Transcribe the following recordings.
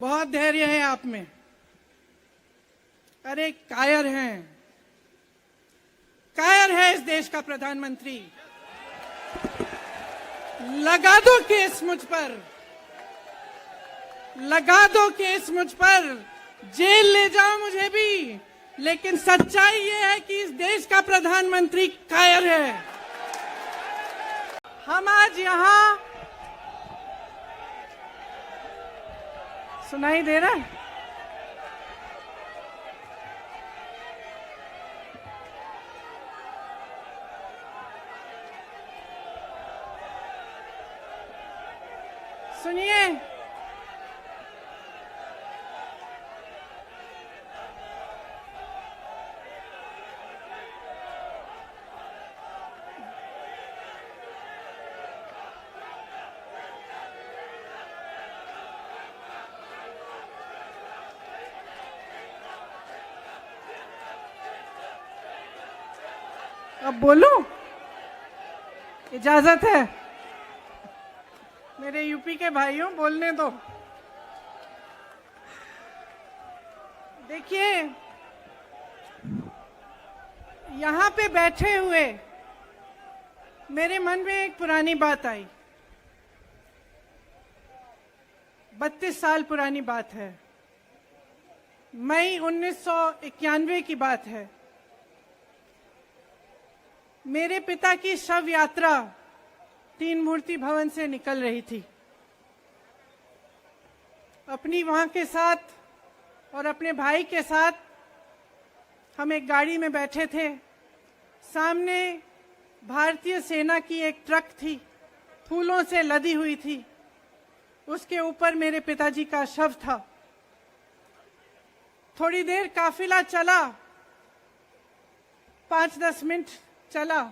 बहुत धैर्य है आप में। अरे कायर हैं, कायर है इस देश का प्रधानमंत्री। लगा दो केस मुझ पर, लगा दो केस मुझ पर, जेल ले जाओ मुझे भी, लेकिन सच्चाई ये है कि इस देश का प्रधानमंत्री कायर है। हम आज यहां, सुनाई दे रहा है? सुनिए, अब बोलूं? इजाजत है? मेरे यूपी के भाइयों, बोलने दो। देखिए, यहां पे बैठे हुए मेरे मन में एक पुरानी बात आई। 32 साल पुरानी बात है। मई 1991 की बात है। मेरे पिता की शव यात्रा तीन मूर्ति भवन से निकल रही थी। अपनी मां के साथ और अपने भाई के साथ हम एक गाड़ी में बैठे थे। सामने भारतीय सेना की एक ट्रक थी, फूलों से लदी हुई थी। उसके ऊपर मेरे पिताजी का शव था। थोड़ी देर काफिला चला, 5-10 मिनट चला,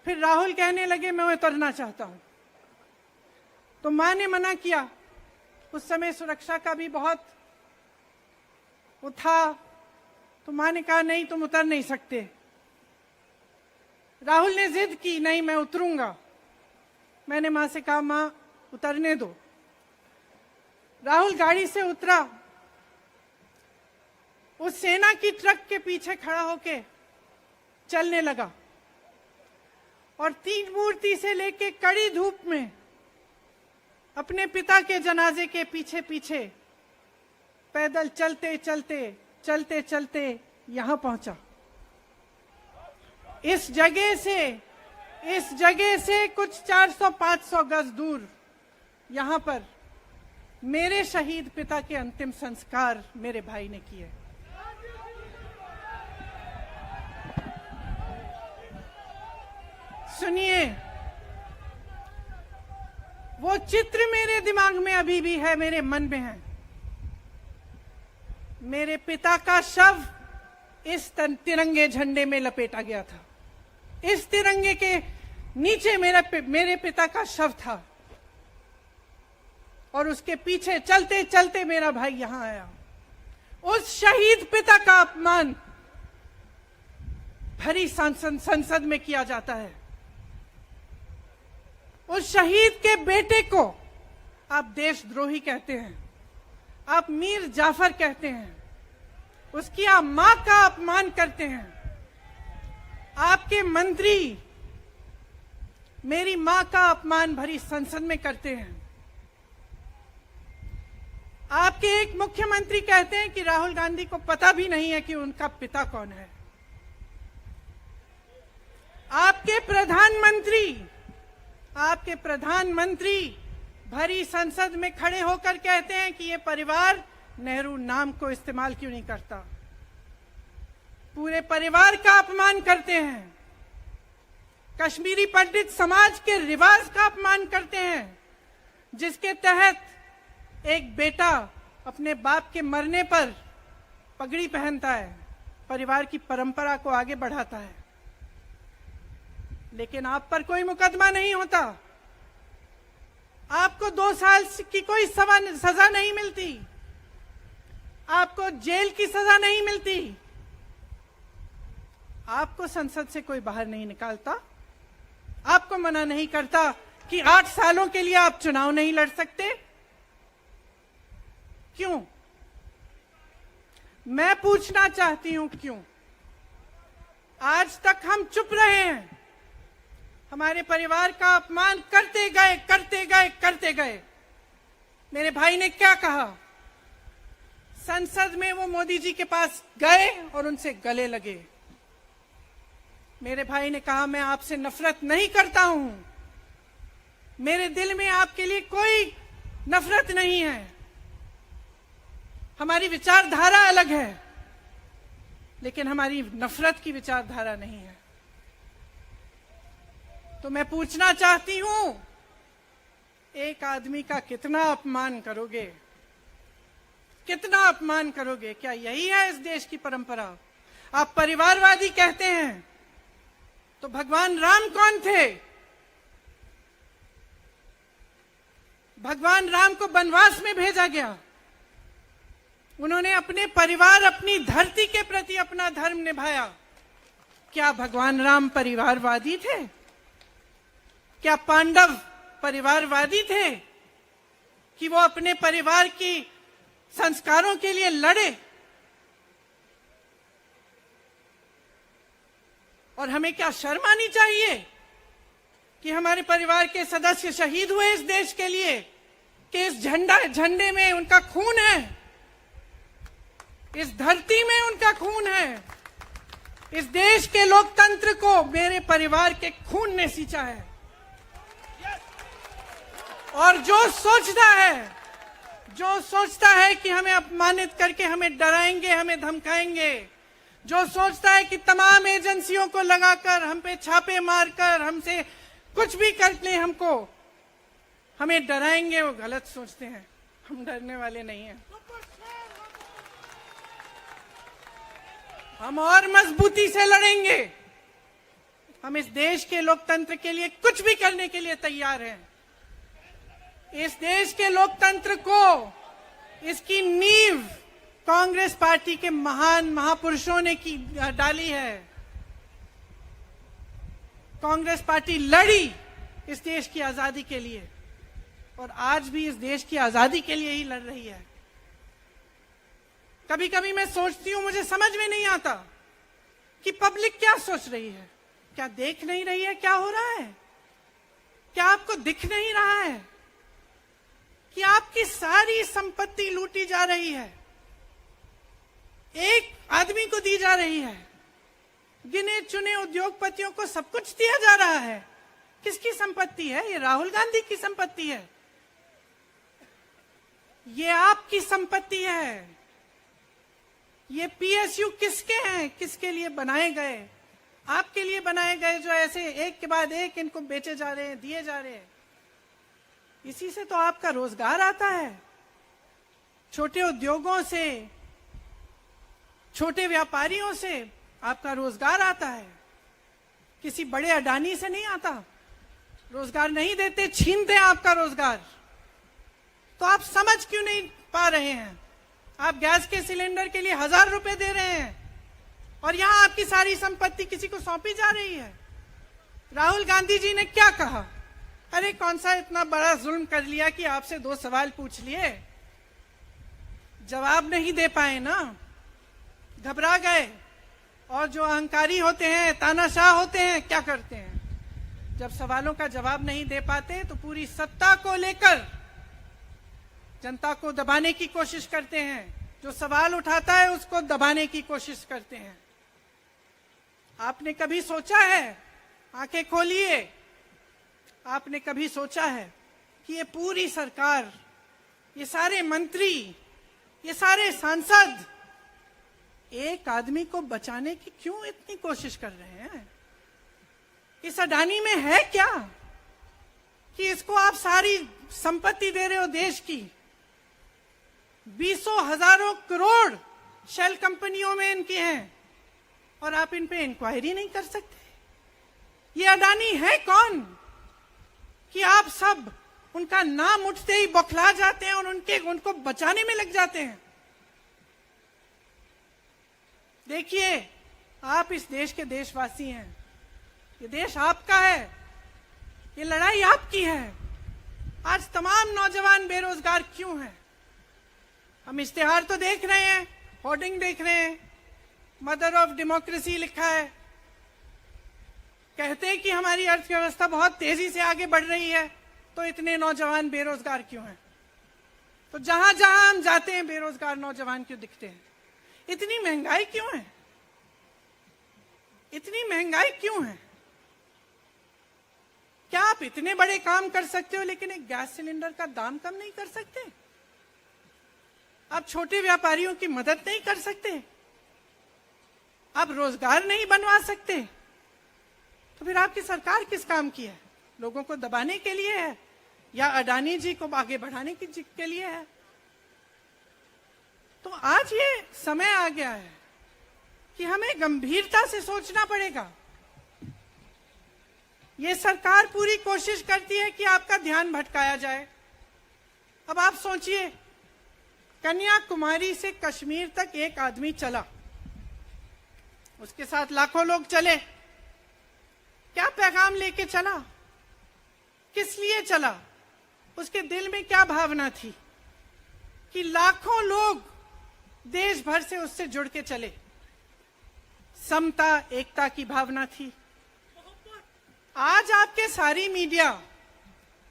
फिर राहुल कहने लगे मैं उतरना चाहता हूं। तो मां ने मना किया। उस समय सुरक्षा का भी बहुत वो था, तो मां ने कहा नहीं, तुम उतर नहीं सकते। राहुल ने जिद की, नहीं मैं उतरूंगा। मैंने मां से कहा मां उतरने दो। राहुल गाड़ी से उतरा, उस सेना की ट्रक के पीछे खड़ा होके चलने लगा और तीन मूर्ति से लेके कड़ी धूप में अपने पिता के जनाजे के पीछे पीछे पैदल चलते चलते चलते चलते यहां पहुंचा। इस जगह से कुछ 400-500 गज दूर यहां पर मेरे शहीद पिता के अंतिम संस्कार मेरे भाई ने किए। सुनिए, वो चित्र मेरे दिमाग में अभी भी है, मेरे मन में है। मेरे पिता का शव इस तिरंगे झंडे में लपेटा गया था। इस तिरंगे के नीचे मेरे पिता का शव था और उसके पीछे चलते चलते मेरा भाई यहां आया। उस शहीद पिता का अपमान भरी संसद में किया जाता है। उस शहीद के बेटे को आप देशद्रोही कहते हैं, आप मीर जाफर कहते हैं, उसकी आप मां का अपमान करते हैं। आपके मंत्री मेरी मां का अपमान भरी संसद में करते हैं। आपके एक मुख्यमंत्री कहते हैं कि राहुल गांधी को पता भी नहीं है कि उनका पिता कौन है। आपके प्रधानमंत्री भरी संसद में खड़े होकर कहते हैं कि ये परिवार नेहरू नाम को इस्तेमाल क्यों नहीं करता। पूरे परिवार का अपमान करते हैं। कश्मीरी पंडित समाज के रिवाज का अपमान करते हैं, जिसके तहत एक बेटा अपने बाप के मरने पर पगड़ी पहनता है, परिवार की परंपरा को आगे बढ़ाता है। लेकिन आप पर कोई मुकदमा नहीं होता, आपको 2 साल की कोई सजा नहीं मिलती, आपको जेल की सजा नहीं मिलती, आपको संसद से कोई बाहर नहीं निकालता, आपको मना नहीं करता कि 8 सालों के लिए आप चुनाव नहीं लड़ सकते। क्यों? मैं पूछना चाहती हूं क्यों? आज तक हम चुप रहे हैं, हमारे परिवार का अपमान करते गए करते गए करते गए। मेरे भाई ने क्या कहा? संसद में वो मोदी जी के पास गए और उनसे गले लगे। मेरे भाई ने कहा मैं आपसे नफरत नहीं करता हूं, मेरे दिल में आपके लिए कोई नफरत नहीं है, हमारी विचारधारा अलग है, लेकिन हमारी नफरत की विचारधारा नहीं है। तो मैं पूछना चाहती हूं, एक आदमी का कितना अपमान करोगे? कितना अपमान करोगे? क्या यही है इस देश की परंपरा? आप परिवारवादी कहते हैं, तो भगवान राम कौन थे? भगवान राम को वनवास में भेजा गया, उन्होंने अपने परिवार, अपनी धरती के प्रति अपना धर्म निभाया। क्या भगवान राम परिवारवादी थे? क्या पांडव परिवारवादी थे कि वो अपने परिवार की संस्कारों के लिए लड़े? और हमें क्या शर्म आनी चाहिए कि हमारे परिवार के सदस्य शहीद हुए इस देश के लिए, कि इस झंडे में उनका खून है, इस धरती में उनका खून है, इस देश के लोकतंत्र को मेरे परिवार के खून ने सींचा है। और जो सोचता है कि हमें अपमानित करके हमें डराएंगे, हमें धमकाएंगे, जो सोचता है कि तमाम एजेंसियों को लगाकर हम पे छापे मारकर हमसे कुछ भी कर ले, हमें डराएंगे, वो गलत सोचते हैं। हम डरने वाले नहीं हैं। हम और मजबूती से लड़ेंगे। हम इस देश के लोकतंत्र के लिए कुछ भी करने के लिए तैयार हैं। इस देश के लोकतंत्र को, इसकी नींव कांग्रेस पार्टी के महान महापुरुषों ने डाली है। कांग्रेस पार्टी लड़ी इस देश की आजादी के लिए, और आज भी इस देश की आजादी के लिए ही लड़ रही है। कभी कभी मैं सोचती हूं, मुझे समझ में नहीं आता कि पब्लिक क्या सोच रही है। क्या देख नहीं रही है क्या हो रहा है? क्या आपको दिख नहीं रहा है कि आपकी सारी संपत्ति लूटी जा रही है, एक आदमी को दी जा रही है, गिने चुने उद्योगपतियों को सब कुछ दिया जा रहा है? किसकी संपत्ति है? ये राहुल गांधी की संपत्ति है, ये आपकी संपत्ति है। ये पीएसयू किसके हैं? किसके लिए बनाए गए? आपके लिए बनाए गए, जो ऐसे एक के बाद एक इनको बेचे जा रहे हैं, दिए जा रहे हैं। इसी से तो आपका रोजगार आता है। छोटे उद्योगों से, छोटे व्यापारियों से आपका रोजगार आता है, किसी बड़े अडानी से नहीं आता। रोजगार नहीं देते, छीनते हैं आपका रोजगार। तो आप समझ क्यों नहीं पा रहे हैं? आप गैस के सिलेंडर के लिए 1000 रुपए दे रहे हैं, और यहां आपकी सारी संपत्ति किसी को सौंपी जा रही है। राहुल गांधी जी ने क्या कहा? अरे कौन सा इतना बड़ा जुल्म कर लिया कि आपसे 2 सवाल पूछ लिए, जवाब नहीं दे पाए ना, घबरा गए। और जो अहंकारी होते हैं, तानाशाह होते हैं, क्या करते हैं? जब सवालों का जवाब नहीं दे पाते तो पूरी सत्ता को लेकर जनता को दबाने की कोशिश करते हैं। जो सवाल उठाता है उसको दबाने की कोशिश करते हैं। आपने कभी सोचा है, आंखें खोलिए, आपने कभी सोचा है कि ये पूरी सरकार, ये सारे मंत्री, ये सारे सांसद एक आदमी को बचाने की क्यों इतनी कोशिश कर रहे हैं? इस अडानी में है क्या कि इसको आप सारी संपत्ति दे रहे हो देश की? 20 हजारों करोड़ शेल कंपनियों में इनकी हैं, और आप इन पे इंक्वायरी नहीं कर सकते। ये अडानी है कौन कि आप सब उनका नाम उठते ही बौखला जाते हैं और उनको बचाने में लग जाते हैं? देखिए, आप इस देश के देशवासी हैं, ये देश आपका है, ये लड़ाई आपकी है। आज तमाम नौजवान बेरोजगार क्यों हैं? हम इश्तेहार तो देख रहे हैं, होर्डिंग देख रहे हैं, मदर ऑफ डेमोक्रेसी लिखा है, कहते हैं कि हमारी अर्थव्यवस्था बहुत तेजी से आगे बढ़ रही है, तो इतने नौजवान बेरोजगार क्यों हैं? तो जहां जहां हम जाते हैं बेरोजगार नौजवान क्यों दिखते हैं? इतनी महंगाई क्यों है? इतनी महंगाई क्यों है? क्या आप इतने बड़े काम कर सकते हो लेकिन एक गैस सिलेंडर का दाम कम नहीं कर सकते? आप छोटे व्यापारियों की मदद नहीं कर सकते? आप रोजगार नहीं बनवा सकते? तो फिर आपकी सरकार किस काम की है? लोगों को दबाने के लिए है या अडानी जी को आगे बढ़ाने के लिए है? तो आज ये समय आ गया है कि हमें गंभीरता से सोचना पड़ेगा। ये सरकार पूरी कोशिश करती है कि आपका ध्यान भटकाया जाए। अब आप सोचिए, कन्याकुमारी से कश्मीर तक एक आदमी चला, उसके साथ लाखों लोग चले, क्या पैगाम लेके चला? किस लिए चला? उसके दिल में क्या भावना थी कि लाखों लोग देश भर से उससे जुड़ के चले? समता, एकता की भावना थी। आज आपके सारी मीडिया,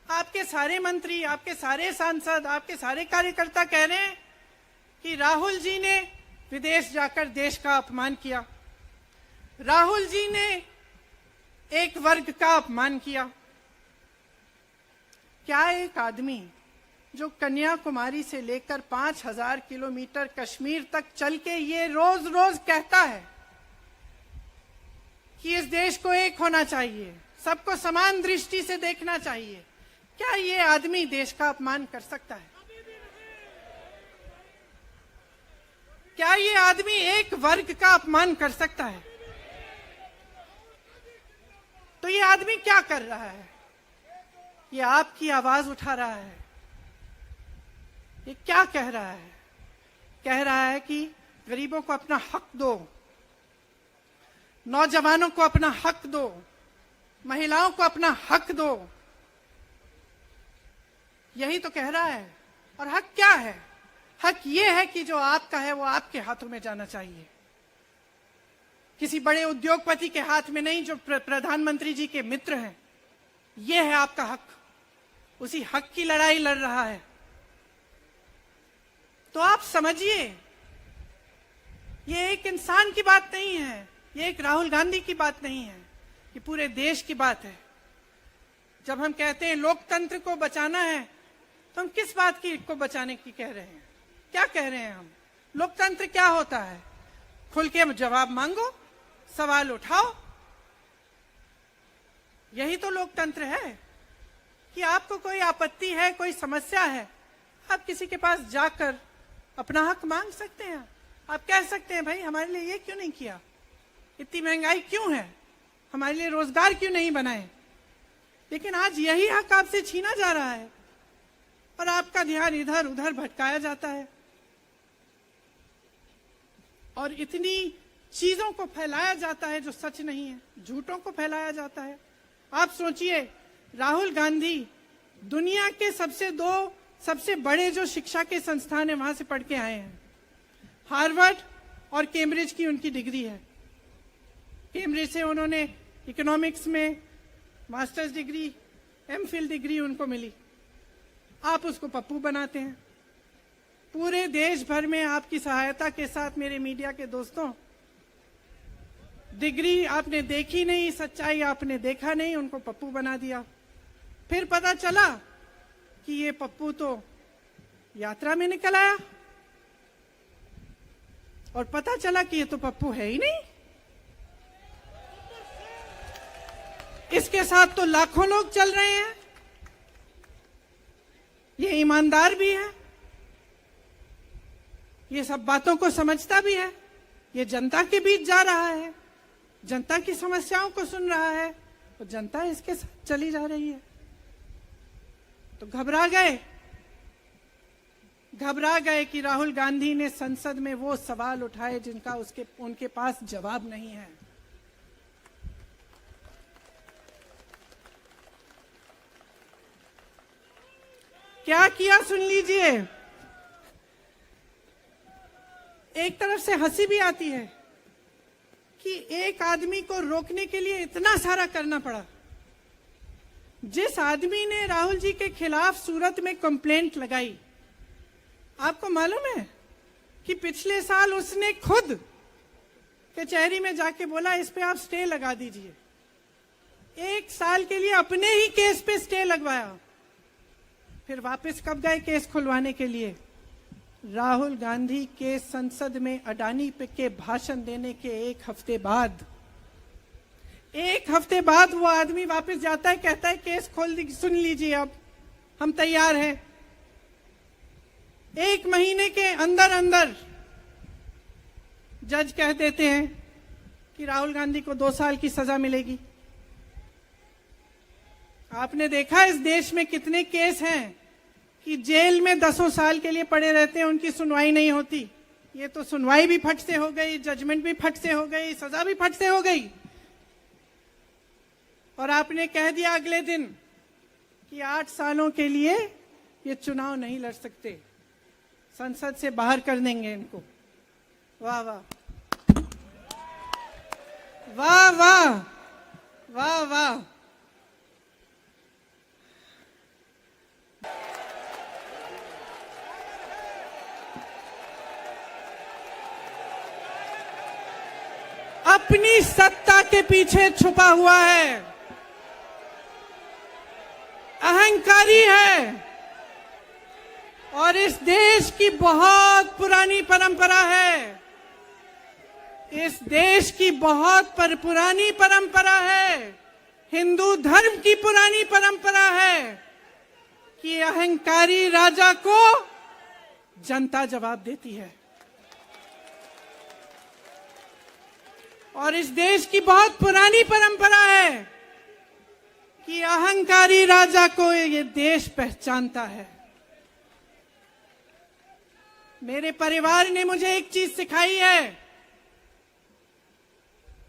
आपके सारे मंत्री, आपके सारे सांसद, आपके सारे कार्यकर्ता कह रहे हैं कि राहुल जी ने विदेश जाकर देश का अपमान किया, राहुल जी ने एक वर्ग का अपमान किया। क्या एक आदमी जो कन्याकुमारी से लेकर 5000 किलोमीटर कश्मीर तक चल के ये रोज रोज कहता है कि इस देश को एक होना चाहिए, सबको समान दृष्टि से देखना चाहिए, क्या ये आदमी देश का अपमान कर सकता है? क्या ये आदमी एक वर्ग का अपमान कर सकता है? तो ये आदमी क्या कर रहा है? ये आपकी आवाज उठा रहा है। ये क्या कह रहा है? कह रहा है कि गरीबों को अपना हक दो, नौजवानों को अपना हक दो, महिलाओं को अपना हक दो। यही तो कह रहा है। और हक क्या है? हक ये है कि जो आपका है वो आपके हाथों में जाना चाहिए, किसी बड़े उद्योगपति के हाथ में नहीं, जो प्रधानमंत्री जी के मित्र हैं। ये है आपका हक। उसी हक की लड़ाई लड़ रहा है। तो आप समझिए, ये एक इंसान की बात नहीं है, ये एक राहुल गांधी की बात नहीं है, ये पूरे देश की बात है। जब हम कहते हैं लोकतंत्र को बचाना है, तो हम किस बात की को बचाने की कह रहे हैं? क्या कह रहे हैं हम? लोकतंत्र क्या होता है? खुल के जवाब मांगो, सवाल उठाओ। यही तो लोकतंत्र है कि आपको कोई आपत्ति है, कोई समस्या है, आप किसी के पास जाकर अपना हक मांग सकते हैं। आप कह सकते हैं, भाई हमारे लिए ये क्यों नहीं किया, इतनी महंगाई क्यों है, हमारे लिए रोजगार क्यों नहीं बनाए? लेकिन आज यही हक आपसे छीना जा रहा है और आपका ध्यान इधर उधर भटकाया जाता है और इतनी चीजों को फैलाया जाता है जो सच नहीं है, झूठों को फैलाया जाता है। आप सोचिए, राहुल गांधी दुनिया के सबसे बड़े जो शिक्षा के संस्थान है वहां से पढ़ के आए हैं। हार्वर्ड और कैम्ब्रिज की उनकी डिग्री है। कैम्ब्रिज से उन्होंने इकोनॉमिक्स में मास्टर्स डिग्री, एमफिल डिग्री उनको मिली। आप उसको पप्पू बनाते हैं। पूरे देश भर में आपकी सहायता के साथ मेरे मीडिया के दोस्तों, डिग्री आपने देखी नहीं, सच्चाई आपने देखा नहीं, उनको पप्पू बना दिया। फिर पता चला कि ये पप्पू तो यात्रा में निकल आया और पता चला कि ये तो पप्पू है ही नहीं। इसके साथ तो लाखों लोग चल रहे हैं। ये ईमानदार भी है, ये सब बातों को समझता भी है, ये जनता के बीच जा रहा है, जनता की समस्याओं को सुन रहा है, तो जनता इसके साथ चली जा रही है। तो घबरा गए कि राहुल गांधी ने संसद में वो सवाल उठाए जिनका उनके पास जवाब नहीं है। क्या किया सुन लीजिए। एक तरफ से हंसी भी आती है कि एक आदमी को रोकने के लिए इतना सारा करना पड़ा। जिस आदमी ने राहुल जी के खिलाफ सूरत में कंप्लेंट लगाई, आपको मालूम है कि पिछले साल उसने खुद कचहरी में जाके बोला इस पे आप स्टे लगा दीजिए। 1 साल के लिए अपने ही केस पे स्टे लगवाया। फिर वापस कब गए केस खुलवाने के लिए? राहुल गांधी के संसद में अडानी पे के भाषण देने के 1 हफ्ते बाद। 1 हफ्ते बाद वो आदमी वापस जाता है, कहता है केस खोल दी, सुन लीजिए अब हम तैयार हैं। 1 महीने के अंदर अंदर जज कह देते हैं कि राहुल गांधी को 2 साल की सजा मिलेगी। आपने देखा इस देश में कितने केस हैं कि जेल में 10 साल के लिए पड़े रहते हैं, उनकी सुनवाई नहीं होती। ये तो सुनवाई भी फट से हो गई, जजमेंट भी फट से हो गई, सजा भी फट से हो गई। और आपने कह दिया अगले दिन कि 8 सालों के लिए ये चुनाव नहीं लड़ सकते, संसद से बाहर कर देंगे इनको। वाह वाह वाह वाह वाह वाह। अपनी सत्ता के पीछे छुपा हुआ है, अहंकारी है। और इस देश की बहुत पुरानी परंपरा है, इस देश की बहुत पुरानी परंपरा है, हिंदू धर्म की पुरानी परंपरा है कि अहंकारी राजा को जनता जवाब देती है। और इस देश की बहुत पुरानी परंपरा है कि अहंकारी राजा को ये देश पहचानता है। मेरे परिवार ने मुझे एक चीज सिखाई है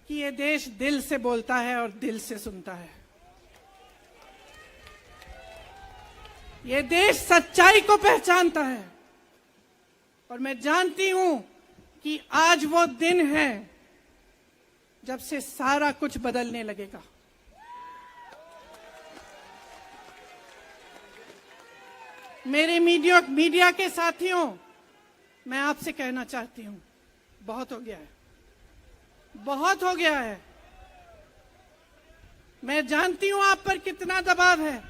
कि ये देश दिल से बोलता है और दिल से सुनता है। ये देश सच्चाई को पहचानता है। और मैं जानती हूं कि आज वो दिन है जब से सारा कुछ बदलने लगेगा। मेरे मीडिया के साथियों, मैं आपसे कहना चाहती हूं, बहुत हो गया है, बहुत हो गया है। मैं जानती हूं आप पर कितना दबाव है।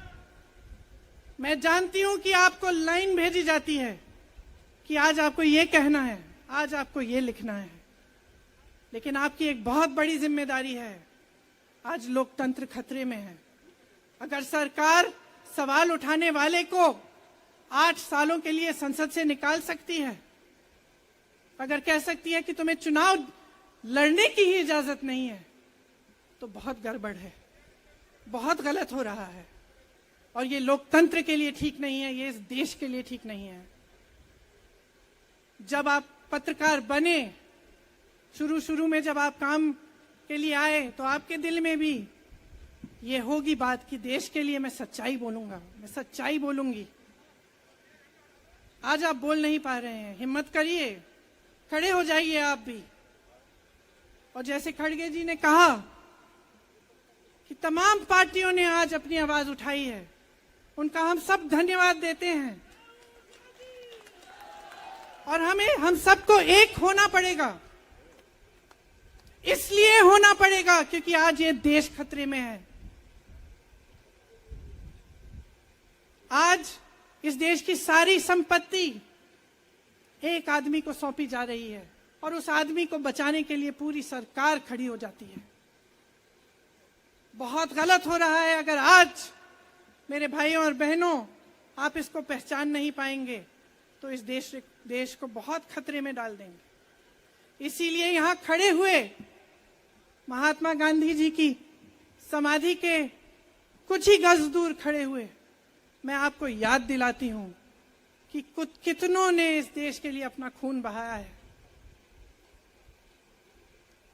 मैं जानती हूं कि आपको लाइन भेजी जाती है कि आज आपको ये कहना है, आज आपको ये लिखना है। लेकिन आपकी एक बहुत बड़ी जिम्मेदारी है। आज लोकतंत्र खतरे में है। अगर सरकार सवाल उठाने वाले को 8 सालों के लिए संसद से निकाल सकती है, अगर कह सकती है कि तुम्हें चुनाव लड़ने की ही इजाजत नहीं है, तो बहुत गड़बड़ है, बहुत गलत हो रहा है। और ये लोकतंत्र के लिए ठीक नहीं है, ये इस देश के लिए ठीक नहीं है। जब आप पत्रकार बने, शुरू में जब आप काम के लिए आए, तो आपके दिल में भी ये होगी बात कि देश के लिए मैं सच्चाई बोलूंगा, मैं सच्चाई बोलूंगी। आज आप बोल नहीं पा रहे हैं, हिम्मत करिए, खड़े हो जाइए आप भी। और जैसे खड़गे जी ने कहा कि तमाम पार्टियों ने आज अपनी आवाज उठाई है, उनका हम सब धन्यवाद देते हैं। और हम सबको एक होना पड़ेगा। इसलिए होना पड़ेगा क्योंकि आज ये देश खतरे में है। आज इस देश की सारी संपत्ति एक आदमी को सौंपी जा रही है और उस आदमी को बचाने के लिए पूरी सरकार खड़ी हो जाती है। बहुत गलत हो रहा है। अगर आज मेरे भाइयों और बहनों आप इसको पहचान नहीं पाएंगे तो इस देश को बहुत खतरे में डाल देंगे। इसीलिए यहां खड़े हुए महात्मा गांधी जी की समाधि के कुछ ही गज दूर खड़े हुए मैं आपको याद दिलाती हूं कि कितनों ने इस देश के लिए अपना खून बहाया है,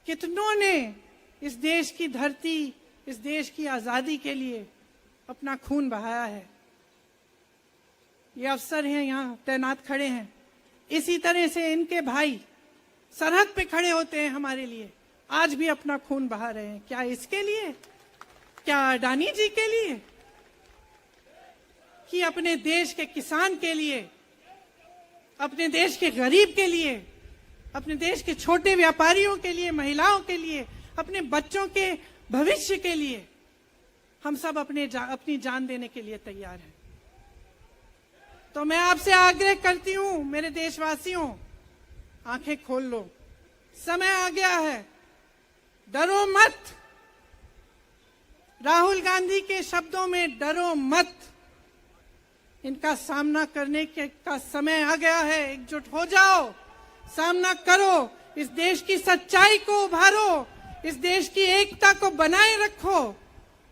कितनों ने इस देश की धरती, इस देश की आजादी के लिए अपना खून बहाया है। ये अफसर हैं यहाँ तैनात खड़े हैं, इसी तरह से इनके भाई सरहद पे खड़े होते हैं हमारे लिए, आज भी अपना खून बहा रहे हैं। क्या इसके लिए? क्या अडानी जी के लिए? कि अपने देश के किसान के लिए, अपने देश के गरीब के लिए, अपने देश के छोटे व्यापारियों के लिए, महिलाओं के लिए, अपने बच्चों के भविष्य के लिए हम सब अपनी जान देने के लिए तैयार हैं। तो मैं आपसे आग्रह करती हूं, मेरे देशवासियों, आंखें खोल लो, समय आ गया है, डरो मत। राहुल गांधी के शब्दों में डरो मत, इनका सामना करने का समय आ गया है। एकजुट हो जाओ, सामना करो, इस देश की सच्चाई को उभारो, इस देश की एकता को बनाए रखो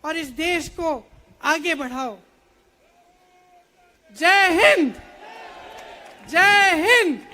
और इस देश को आगे बढ़ाओ। जय हिंद, जय हिंद।